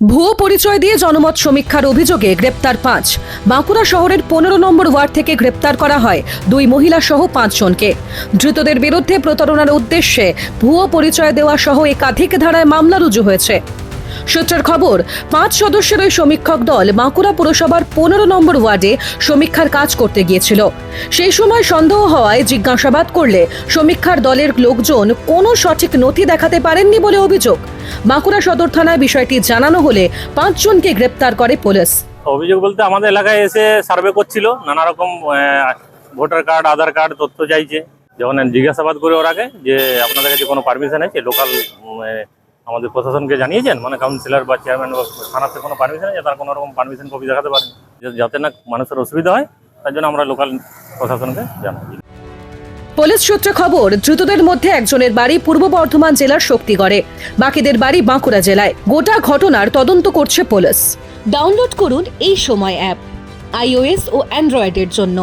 ভুয়ো পরিচয় দিয়ে জনমত সমীক্ষার অভিযোগে গ্রেপ্তার 5। বাঁকুড়া শহরের 15 নম্বর ওয়ার্ড থেকে গ্রেপ্তার করা হয় 2 মহিলা সহ 5 জনকে। ধৃতদের বিরুদ্ধে প্রতারণার উদ্দেশ্যে ভুয়ো পরিচয় দেওয়া সহ একাধিক ধারায় মামলা রুজু হয়েছে। সূত্রের খবর, 5 সদস্যের ওই সমীক্ষক দল বাঁকুড়া পুরসভার 15 নম্বর ওয়ার্ডে সমীক্ষার কাজ করতে গিয়েছিল। সেই সময় সন্দেহ হওয়ায় জিজ্ঞাসাবাদ করলে সমীক্ষার দলের লোকজন কোনো সঠিক নথি দেখাতে পারেননি বলে অভিযোগ। বাঁকুড়া সদর থানায় বিষয়টি জানানো হলে 5 জনকে গ্রেপ্তার করে পুলিশ। অভিযোগ বলতে আমাদের এলাকায় এসে সার্ভে করছিল, নানা রকম ভোটার কার্ড, আধার কার্ড তথ্য চাইছে। যখন জিজ্ঞাসাবাদ করে ওর আগে যে আপনাদের কাছে কোনো পারমিশন আছে, লোকাল আমাদের প্রশাসনকে জানিয়েছেন, মানে কাউন্সিলর বা চেয়ারম্যান বা থানাতে কোনো পারমিশন আছে, তার কোনো রকম পারমিশন কপি দেখাতে পারেন, যাতে না মানুষের অসুবিধা হয়, তার জন্য আমরা লোকাল প্রশাসনকে জানাই। পুলিশ সূত্রে খবর, ধৃতদের মধ্যে একজনের বাড়ি পূর্ব বর্ধমান জেলার শক্তিগড়ে, বাকিদের বাড়ি বাঁকুড়া জেলায়। গোটা ঘটনার তদন্ত করছে পুলিশ। ডাউনলোড করুন এই সময় অ্যাপ, iOS ও অ্যান্ড্রয়েডের জন্য।